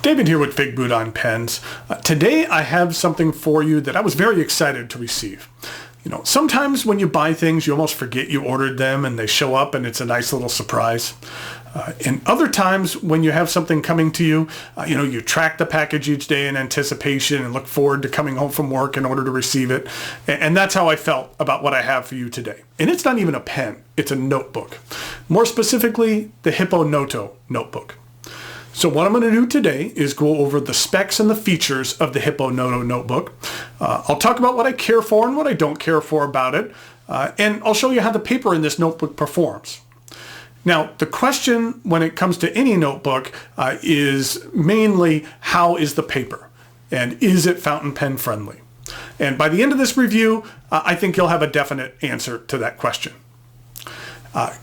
David here with Figboot on Pens. Today I have something for you that I was very excited to receive. Sometimes when you buy things, you almost forget you ordered them and they show up and it's a nice little surprise. And other times when you have something coming to you, you track the package each day in anticipation and look forward to coming home from work in order to receive it. And that's how I felt about what I have for you today. And it's not even a pen, it's a notebook. More specifically, the Hippo Noto notebook. So what I'm going to do today is go over the specs and the features of the Hippo Noto notebook. I'll talk about what I care for and what I don't care for about it. And I'll show you how the paper in this notebook performs. Now, the question when it comes to any notebook is mainly, how is the paper? And is it fountain pen friendly? And by the end of this review, I think you'll have a definite answer to that question.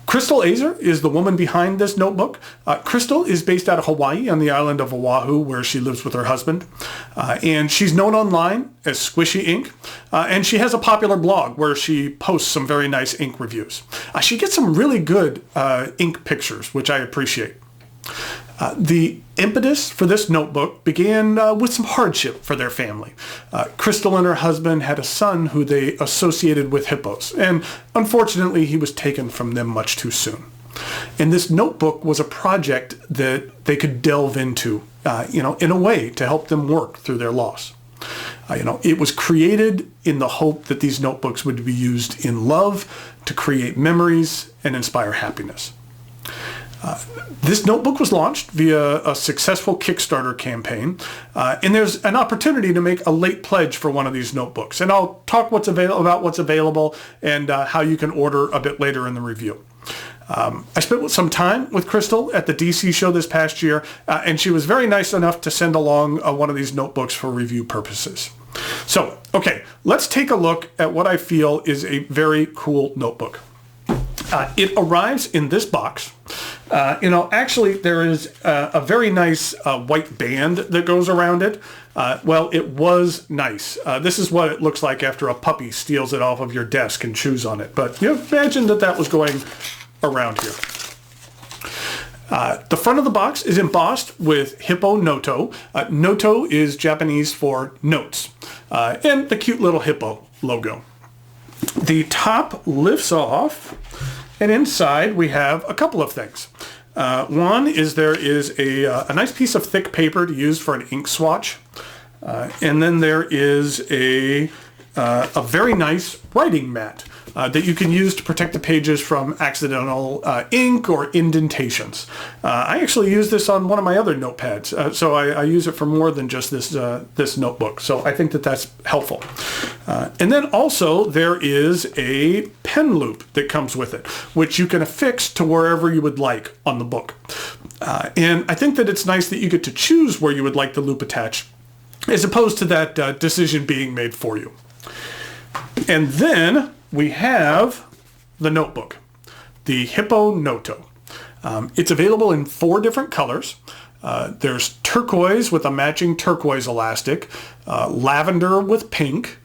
Crystal Azer is the woman behind this notebook. Crystal is based out of Hawaii on the island of Oahu, where she lives with her husband. And she's known online as Squishy Ink. And she has a popular blog where she posts some very nice ink reviews. She gets some really good ink pictures, which I appreciate. The impetus for this notebook began with some hardship for their family. Crystal and her husband had a son who they associated with hippos, and unfortunately he was taken from them much too soon. And this notebook was a project that they could delve into, in a way to help them work through their loss. It was created in the hope that these notebooks would be used in love to create memories and inspire happiness. This notebook was launched via a successful Kickstarter campaign, and there's an opportunity to make a late pledge for one of these notebooks. And I'll talk about what's available and how you can order a bit later in the review. I spent some time with Crystal at the DC show this past year, and she was very nice enough to send along one of these notebooks for review purposes. So, okay, let's take a look at what I feel is a very cool notebook. It arrives in this box. Actually, there is a very nice white band that goes around it. Well, it was nice. This is what it looks like after a puppy steals it off of your desk and chews on it. But imagine that was going around here. The front of the box is embossed with Hippo Noto. Noto is Japanese for notes. And the cute little hippo logo. The top lifts off, and inside we have a couple of things. One is there is a nice piece of thick paper to use for an ink swatch, and then there is a very nice writing mat that you can use to protect the pages from accidental ink or indentations. I actually use this on one of my other notepads, so I use it for more than just this notebook. So I think that's helpful. And then also there is a pen loop that comes with it, which you can affix to wherever you would like on the book. And I think that it's nice that you get to choose where you would like the loop attached, as opposed to that decision being made for you. And then we have the notebook, the Hippo Noto. It's available in 4 different colors. There's turquoise with a matching turquoise elastic, lavender with pink,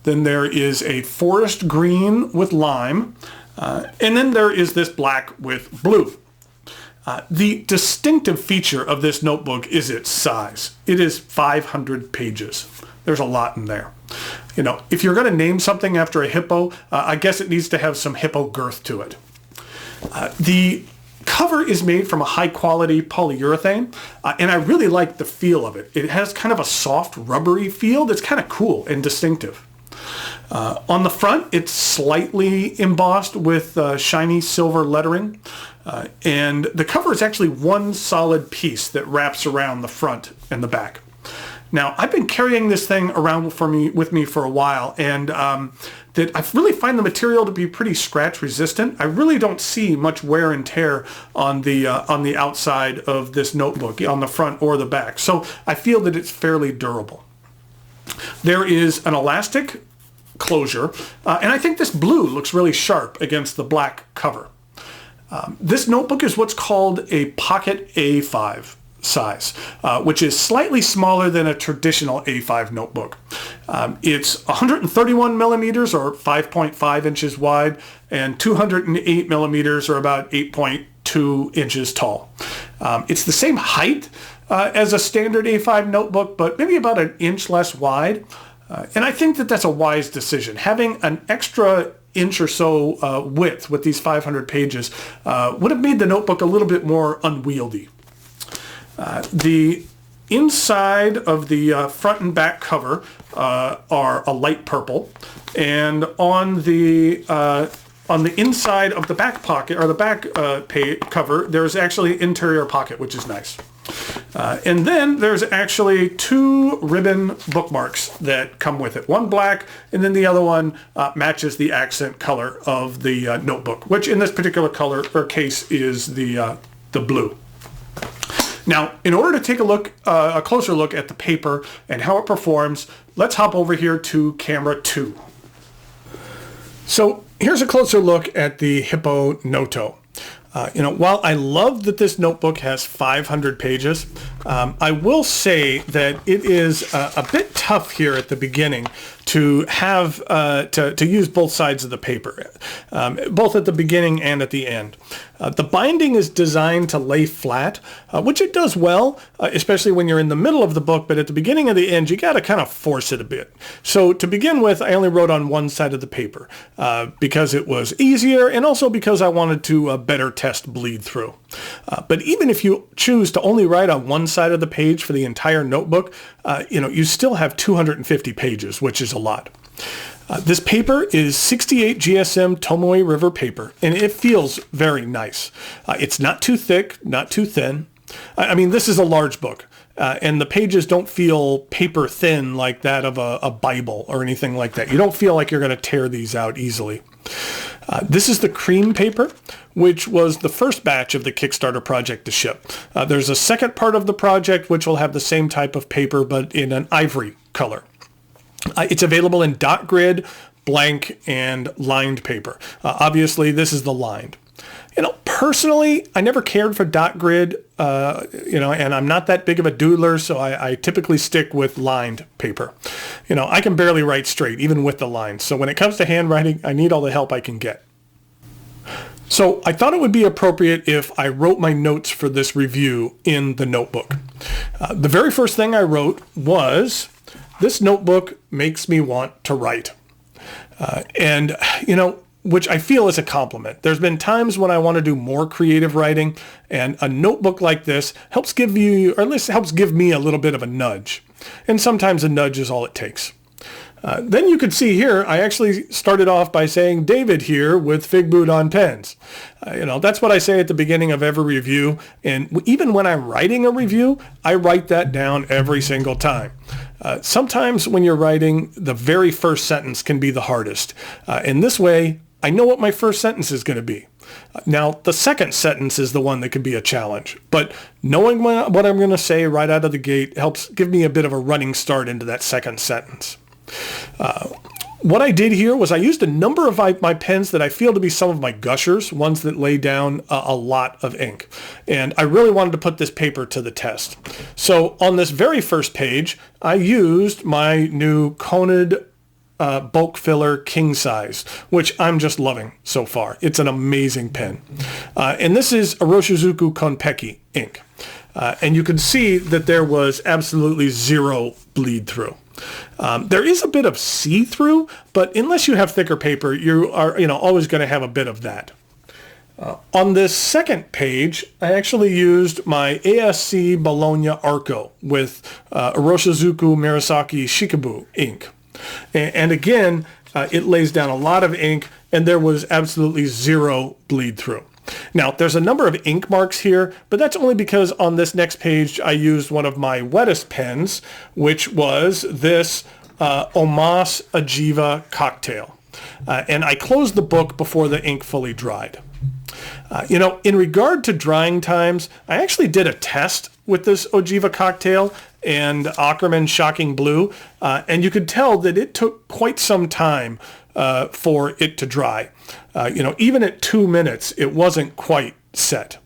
then there is a forest green with lime, and then there is this black with blue. The distinctive feature of this notebook is its size. It is 500 pages. There's a lot in there. If you're going to name something after a hippo, I guess it needs to have some hippo girth to it. The cover is made from a high-quality polyurethane, and I really like the feel of it. It has kind of a soft, rubbery feel that's kind of cool and distinctive. On the front, it's slightly embossed with shiny silver lettering, and the cover is actually one solid piece that wraps around the front and the back. Now, I've been carrying this thing around with me for a while, and that I really find the material to be pretty scratch resistant. I really don't see much wear and tear on the outside of this notebook, on the front or the back. So I feel that it's fairly durable. There is an elastic closure, and I think this blue looks really sharp against the black cover. This notebook is what's called a pocket A5 size, which is slightly smaller than a traditional A5 notebook. It's 131 millimeters or 5.5 inches wide and 208 millimeters or about 8.2 inches tall. It's the same height as a standard A5 notebook, but maybe about an inch less wide. And I think that that's a wise decision. Having an extra inch or so width with these 500 pages would have made the notebook a little bit more unwieldy. The inside of the front and back cover are a light purple, and on the inside of the back pocket, or the back cover, there's actually an interior pocket, which is nice. And then there's actually 2 ribbon bookmarks that come with it. One black, and then the other one matches the accent color of the notebook, which in this particular color or case is the blue. Now, in order to take a closer look at the paper and how it performs, let's hop over here to camera 2. So here's a closer look at the Hippo Noto. While I love that this notebook has 500 pages, I will say that it is a bit tough here at the beginning to have to use both sides of the paper, both at the beginning and at the end. The binding is designed to lay flat, which it does well, especially when you're in the middle of the book, but at the beginning and the end, you got to kind of force it a bit. So to begin with, I only wrote on one side of the paper because it was easier, and also because I wanted to better test bleed through. But even if you choose to only write on one side of the page for the entire notebook, you still have 250 pages, which is a lot. This paper is 68 GSM Tomoe River paper, and it feels very nice. It's not too thick, not too thin. I mean, this is a large book, and the pages don't feel paper thin like that of a Bible or anything like that. You don't feel like you're going to tear these out easily. This is the cream paper, which was the first batch of the Kickstarter project to ship. There's a second part of the project which will have the same type of paper, but in an ivory color. It's available in dot grid, blank, and lined paper. Obviously, this is the lined. Personally, I never cared for dot grid, and I'm not that big of a doodler, so I typically stick with lined paper. I can barely write straight, even with the lines. So when it comes to handwriting, I need all the help I can get. So I thought it would be appropriate if I wrote my notes for this review in the notebook. The very first thing I wrote was, this notebook makes me want to write. Which I feel is a compliment. There's been times when I want to do more creative writing, and a notebook like this helps give you, or at least helps give me a little bit of a nudge. And sometimes a nudge is all it takes. Then you could see here, I actually started off by saying David here with Figboot on pens. That's what I say at the beginning of every review. And even when I'm writing a review, I write that down every single time. Sometimes when you're writing, the very first sentence can be the hardest. In this way, I know what my first sentence is going to be. Now, the second sentence is the one that can be a challenge. But knowing what I'm going to say right out of the gate helps give me a bit of a running start into that second sentence. What I did here was I used a number of my pens that I feel to be some of my gushers, ones that lay down a lot of ink. And I really wanted to put this paper to the test. So on this very first page, I used my new Conid bulk filler king size, which I'm just loving so far. It's an amazing pen. And this is Iroshizuku Konpeki ink. And you can see that there was absolutely zero bleed through. There is a bit of see-through, but unless you have thicker paper, you are always going to have a bit of that. On this second page, I actually used my ASC Bologna Arco with Iroshizuku Murasaki Shikabu ink. And again, it lays down a lot of ink, and there was absolutely zero bleed through. Now, there's a number of ink marks here, but that's only because on this next page, I used one of my wettest pens, which was this Omas Ajiva Cocktail. And I closed the book before the ink fully dried. In regard to drying times, I actually did a test with this Ojiva Cocktail and Ackerman Shocking Blue, and you could tell that it took quite some time for it to dry. Even at 2 minutes, it wasn't quite set.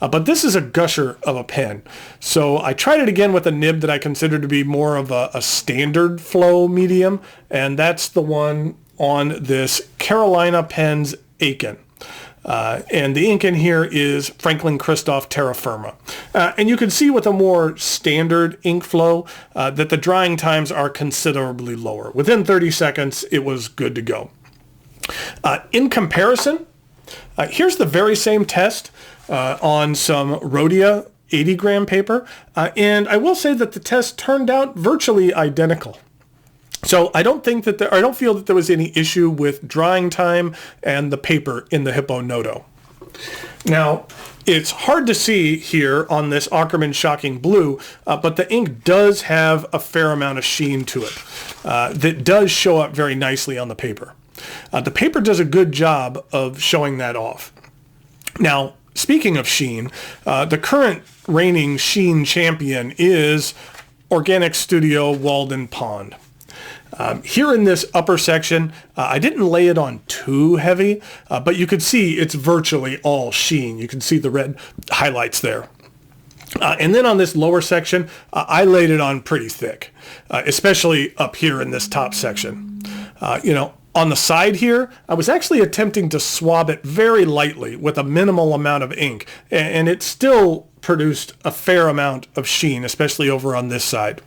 But this is a gusher of a pen. So I tried it again with a nib that I consider to be more of a standard flow medium, and that's the one on this Carolina Pens Aiken. And the ink in here is Franklin Christoph Terra Firma. And you can see with a more standard ink flow that the drying times are considerably lower. Within 30 seconds, it was good to go. In comparison, here's the very same test on some Rhodia 80 gram paper. And I will say that the test turned out virtually identical. So I don't think that I don't feel that there was any issue with drying time and the paper in the Hippo Noto. Now, it's hard to see here on this Ackerman Shocking Blue, but the ink does have a fair amount of sheen to it that does show up very nicely on the paper. The paper does a good job of showing that off. Now, speaking of sheen, the current reigning sheen champion is Organic Studio Walden Pond. Here in this upper section, I didn't lay it on too heavy, but you can see it's virtually all sheen. You can see the red highlights there. And then on this lower section, I laid it on pretty thick, especially up here in this top section. On the side here, I was actually attempting to swab it very lightly with a minimal amount of ink, and it still produced a fair amount of sheen, especially over on this side.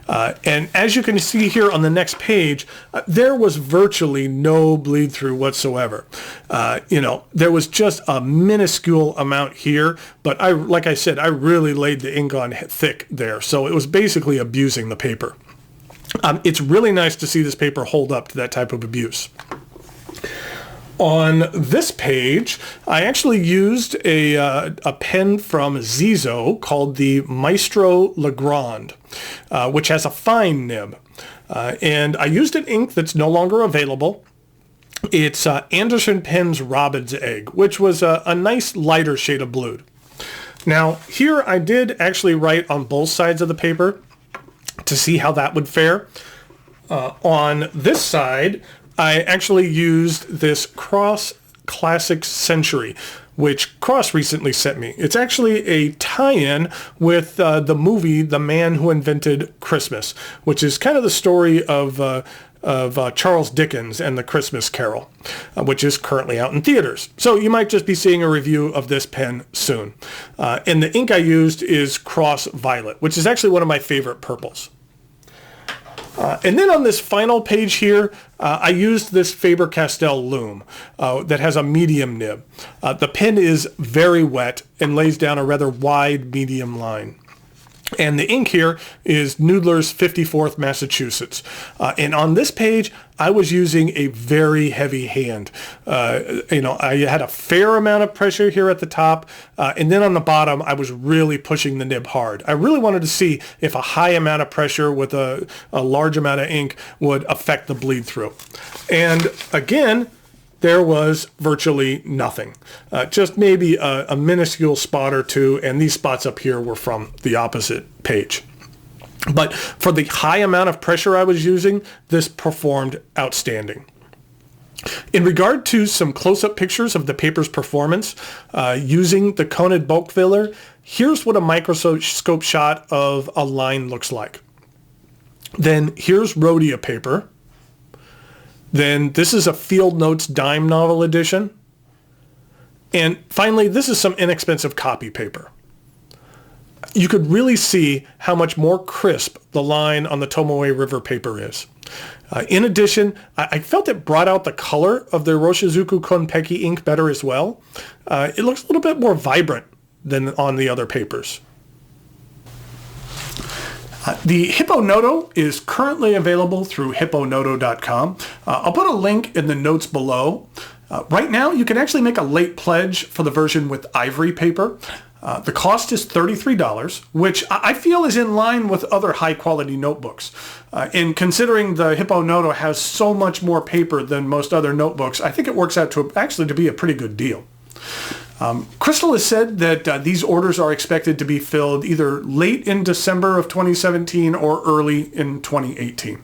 And as you can see here on the next page, there was virtually no bleed through whatsoever. There was just a minuscule amount here, but like I said, I really laid the ink on thick there. So it was basically abusing the paper. It's really nice to see this paper hold up to that type of abuse. On this page, I actually used a pen from Zizo called the Maestro Legrand, which has a fine nib. And I used an ink that's no longer available. It's Anderson Pen's Robin's Egg, which was a nice lighter shade of blue. Now, here I did actually write on both sides of the paper to see how that would fare. On this side, I actually used this Cross Classic Century, which Cross recently sent me. It's actually a tie-in with the movie The Man Who Invented Christmas, which is kind of the story of Charles Dickens and the Christmas Carol, which is currently out in theaters. So you might just be seeing a review of this pen soon. And the ink I used is Cross Violet, which is actually one of my favorite purples. And then on this final page here, I used this Faber-Castell Lume that has a medium nib. The pen is very wet and lays down a rather wide medium line. And the ink here is Noodler's 54th Massachusetts. And on this page, I was using a very heavy hand. I had a fair amount of pressure here at the top. And then on the bottom, I was really pushing the nib hard. I really wanted to see if a high amount of pressure with a large amount of ink would affect the bleed through. And again, there was virtually nothing. Just maybe a minuscule spot or two, and these spots up here were from the opposite page. But for the high amount of pressure I was using, this performed outstanding. In regard to some close-up pictures of the paper's performance, using the Conid bulk filler, here's what a microscope shot of a line looks like. Then here's Rhodia paper. Then this is a Field Notes dime novel edition. And finally, this is some inexpensive copy paper. You could really see how much more crisp the line on the Tomoe River paper is. In addition, I felt it brought out the color of the Roshizuku Konpeki ink better as well. It looks a little bit more vibrant than on the other papers. The Hippo Noto is currently available through hipponoto.com. I'll put a link in the notes below. Right now, you can actually make a late pledge for the version with ivory paper. The cost is $33, which I feel is in line with other high-quality notebooks. And considering the Hippo Noto has so much more paper than most other notebooks, I think it works out to be a pretty good deal. Crystal has said that these orders are expected to be filled either late in December of 2017 or early in 2018.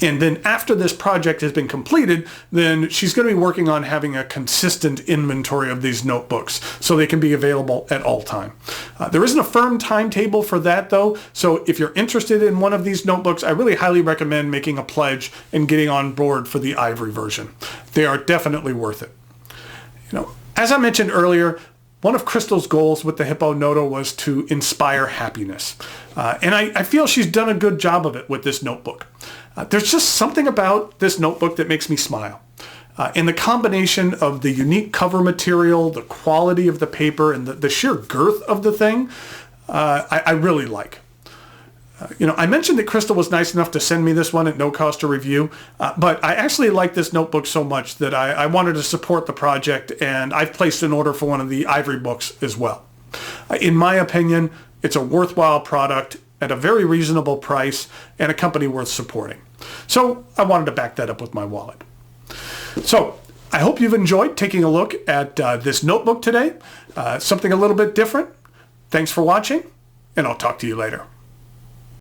And then after this project has been completed, then she's going to be working on having a consistent inventory of these notebooks so they can be available at all time. There isn't a firm timetable for that though, so if you're interested in one of these notebooks, I really highly recommend making a pledge and getting on board for the ivory version. They are definitely worth it. As I mentioned earlier, one of Crystal's goals with the Hippo Noto was to inspire happiness. And I feel she's done a good job of it with this notebook. There's just something about this notebook that makes me smile. And the combination of the unique cover material, the quality of the paper, and the sheer girth of the thing, I really like. I mentioned that Crystal was nice enough to send me this one at no cost to review, but I actually like this notebook so much that I wanted to support the project, and I've placed an order for one of the ivory books as well. In my opinion, it's a worthwhile product at a very reasonable price and a company worth supporting. So I wanted to back that up with my wallet. So I hope you've enjoyed taking a look at this notebook today, something a little bit different. Thanks for watching, and I'll talk to you later.